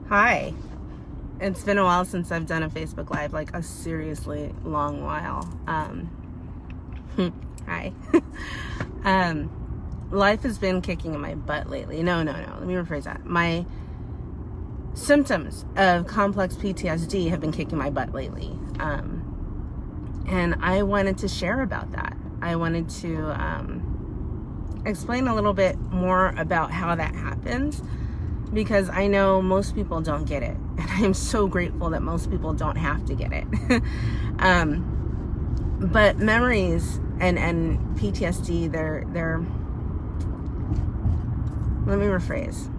Hi. It's been a while since I've done a Facebook Live, like a seriously long while. Hi. Life has been kicking in my butt lately. No. Let me rephrase that. My symptoms of complex PTSD have been kicking my butt lately. And I wanted to share about that. I wanted to explain a little bit more about how that happens, because I know most people don't get it. And I'm so grateful that most people don't have to get it. But memories and PTSD, they're let me rephrase.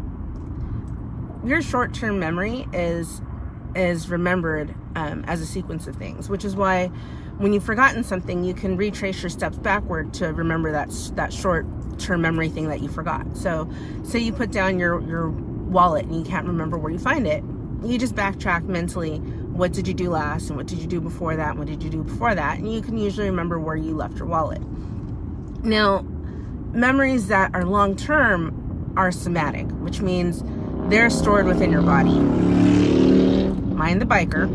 Your short-term memory is remembered as a sequence of things, which is why when you've forgotten something, you can retrace your steps backward to remember that short-term memory thing that you forgot. So say you put down your wallet and you can't remember where you find it, you just backtrack mentally. What did you do last, and what did you do before that, and what did you do before that, and you can usually remember where you left your wallet. Now, memories that are long-term are somatic, which means they're stored within your body. Mind the biker.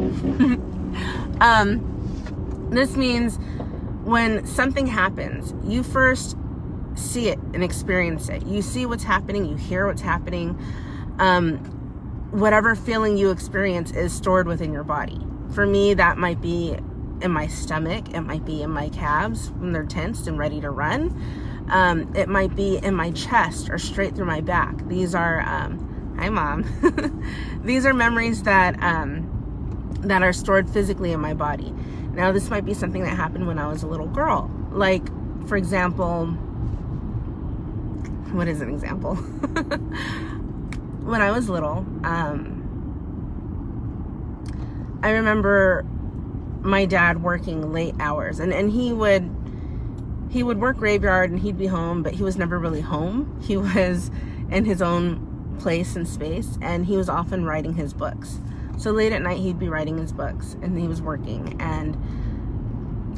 This means when something happens, you first see it and experience it. You see what's happening, you hear what's happening. Whatever feeling you experience is stored within your body. For me, that might be in my stomach. It might be in my calves when they're tensed and ready to run. It might be in my chest or straight through my back. These are, hi mom. These are memories that are stored physically in my body. Now, this might be something that happened when I was a little girl. Like, for example, what is an example? When I was little, I remember my dad working late hours, and he would work graveyard and he'd be home, but he was never really home. He was in his own place and space, and he was often writing his books. So late at night, he'd be writing his books, and he was working. And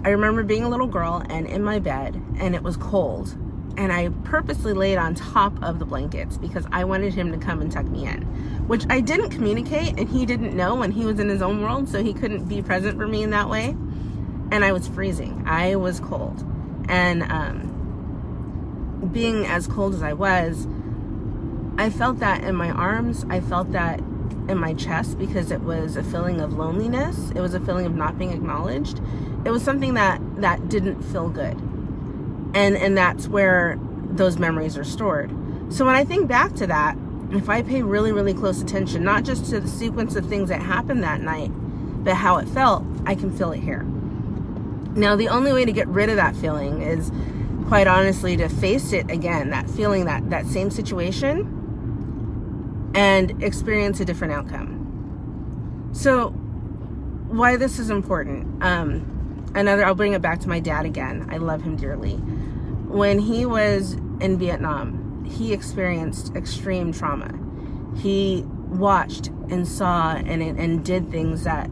I remember being a little girl and in my bed, and it was cold. And I purposely laid on top of the blankets because I wanted him to come and tuck me in, which I didn't communicate, and he didn't know when he was in his own world, so he couldn't be present for me in that way. And I was freezing. I was cold. And being as cold as I was, I felt that in my arms. I felt that in my chest because it was a feeling of loneliness. It was a feeling of not being acknowledged. It was something that didn't feel good. And that's where those memories are stored. So when I think back to that, if I pay really, really close attention, not just to the sequence of things that happened that night, but how it felt, I can feel it here. Now, the only way to get rid of that feeling is, quite honestly, to face it again, that feeling, that same situation, and experience a different outcome. So why this is important. I'll bring it back to my dad again. I love him dearly. When he was in Vietnam, he experienced extreme trauma. He watched and saw and did things that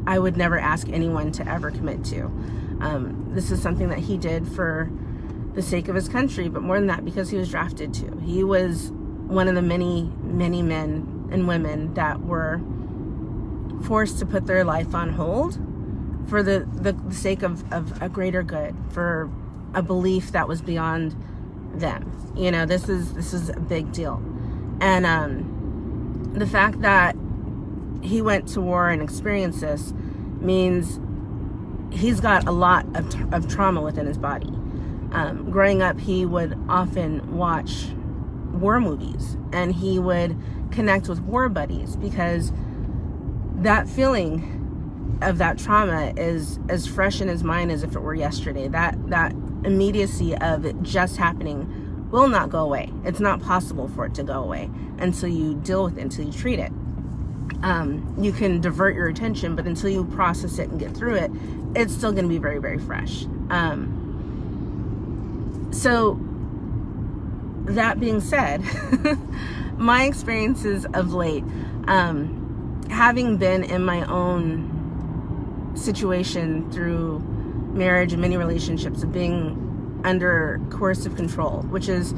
I would never ask anyone to ever commit to. This is something that he did for the sake of his country, but more than that, because he was drafted to. He was one of the many, many men and women that were forced to put their life on hold for the sake of a greater good, for a belief that was beyond them. You know, this is a big deal. And the fact that he went to war and experienced this means he's got a lot of trauma within his body. Growing up, he would often watch war movies, and he would connect with war buddies because that feeling of that trauma is as fresh in his mind as if it were yesterday. That immediacy of it just happening will not go away. It's not possible for it to go away until you deal with it, until you treat it. You can divert your attention, but until you process it and get through it, it's still going to be very, very fresh. So that being said, my experiences of late, having been in my own situation through marriage and many relationships, of being under coercive control, which is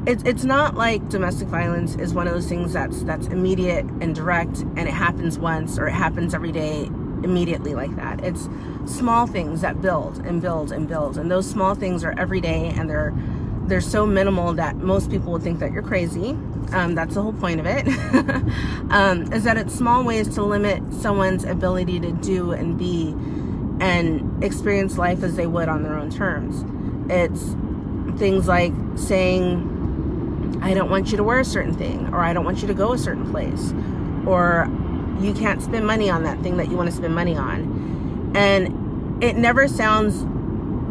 it's not like domestic violence is one of those things that's immediate and direct, and it happens once or it happens every day immediately like that. It's small things that build and build and build, and those small things are every day, and they're so minimal that most people would think that you're crazy. That's the whole point of it. Is that it's small ways to limit someone's ability to do and be and experience life as they would on their own terms. It's things like saying, I don't want you to wear a certain thing, or I don't want you to go a certain place, or you can't spend money on that thing that you want to spend money on. And it never sounds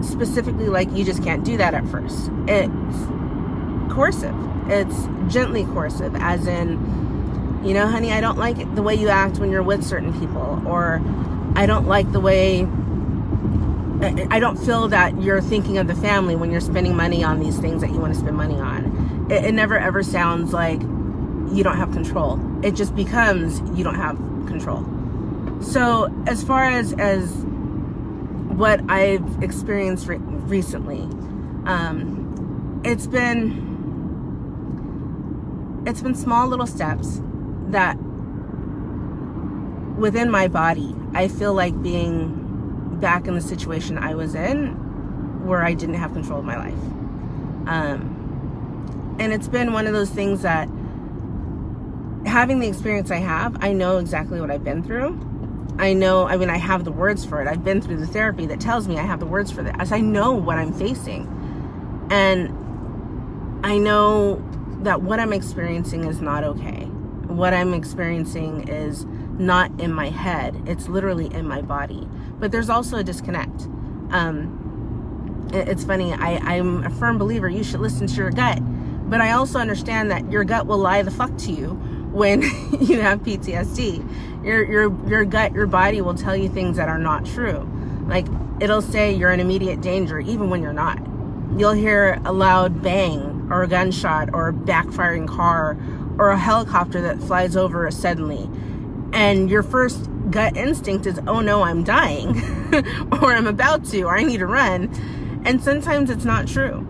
specifically like you just can't do that at first. It's coercive. It's gently coercive, as in, you know, honey, I don't like the way you act when you're with certain people, or I don't like the way, I don't feel that you're thinking of the family when you're spending money on these things that you want to spend money on. It never ever sounds like you don't have control. It just becomes you don't have control. So as far as what I've experienced recently, it's been small little steps that within my body, I feel like being back in the situation I was in where I didn't have control of my life. And it's been one of those things that, having the experience I have, I know exactly what I've been through. I have the words for it. I've been through the therapy that tells me I have the words for that. As I know what I'm facing. And I know that what I'm experiencing is not okay. What I'm experiencing is not in my head. It's literally in my body. But there's also a disconnect. It's funny. I'm a firm believer you should listen to your gut. But I also understand that your gut will lie the fuck to you when you have PTSD. Your gut, your body will tell you things that are not true. Like, it'll say you're in immediate danger even when you're not. You'll hear a loud bang or a gunshot or a backfiring car or a helicopter that flies over suddenly. And your first gut instinct is, oh no, I'm dying, or I'm about to, or I need to run. And sometimes it's not true.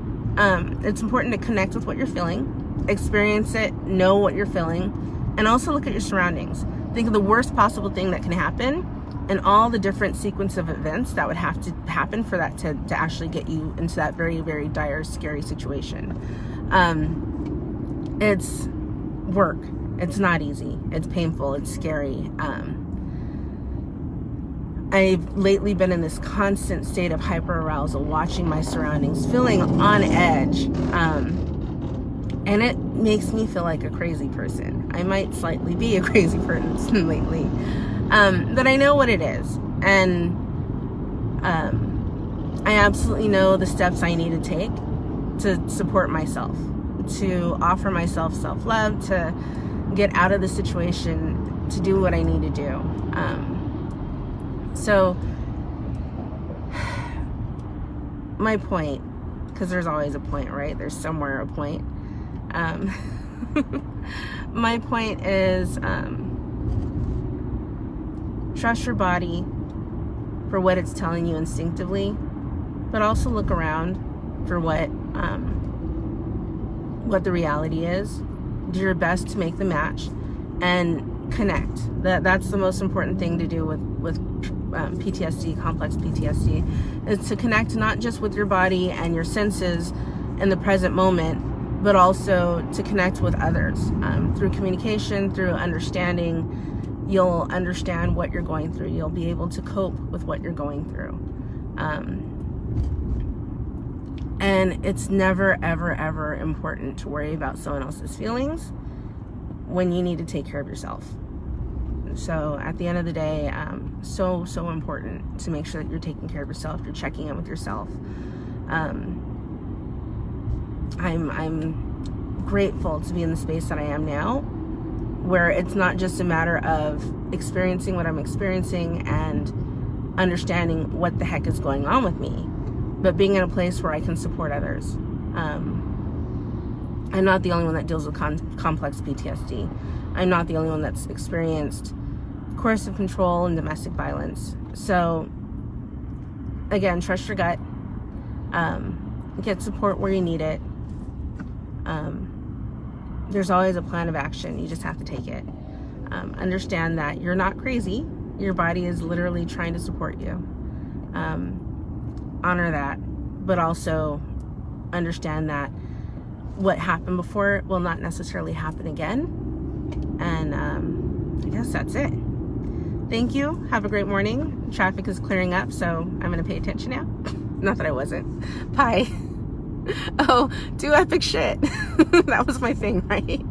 It's important to connect with what you're feeling, experience it, know what you're feeling, and also look at your surroundings. Think of the worst possible thing that can happen and all the different sequence of events that would have to happen for that to actually get you into that very, very dire, scary situation. It's work. It's not easy. It's painful. It's scary. I've lately been in this constant state of hyperarousal, watching my surroundings, feeling on edge. And it makes me feel like a crazy person. I might slightly be a crazy person lately. But I know what it is. And I absolutely know the steps I need to take to support myself, to offer myself self-love, to get out of the situation, to do what I need to do. So my point, because there's always a point, right? There's somewhere a point. My point is, trust your body for what it's telling you instinctively, but also look around for what the reality is. Do your best to make the match and connect. That's the most important thing to do with PTSD, complex PTSD, is to connect not just with your body and your senses in the present moment, but also to connect with others through communication, through understanding. You'll understand what you're going through. You'll be able to cope with what you're going through. And it's never, ever, ever important to worry about someone else's feelings when you need to take care of yourself. So at the end of the day, so important to make sure that you're taking care of yourself. You're checking in with yourself. I'm grateful to be in the space that I am now, where it's not just a matter of experiencing what I'm experiencing and understanding what the heck is going on with me, but being in a place where I can support others. I'm not the only one that deals with complex PTSD. I'm not the only one that's experienced coercive control and domestic violence. So again, trust your gut, get support where you need it, There's always a plan of action. You just have to take it. Understand that you're not crazy. Your body is literally trying to support you. Honor that, but also understand that what happened before will not necessarily happen again. And I guess that's it. Thank you. Have a great morning. Traffic is clearing up, so I'm going to pay attention now. Not that I wasn't. Bye. Oh, do epic shit. That was my thing, right?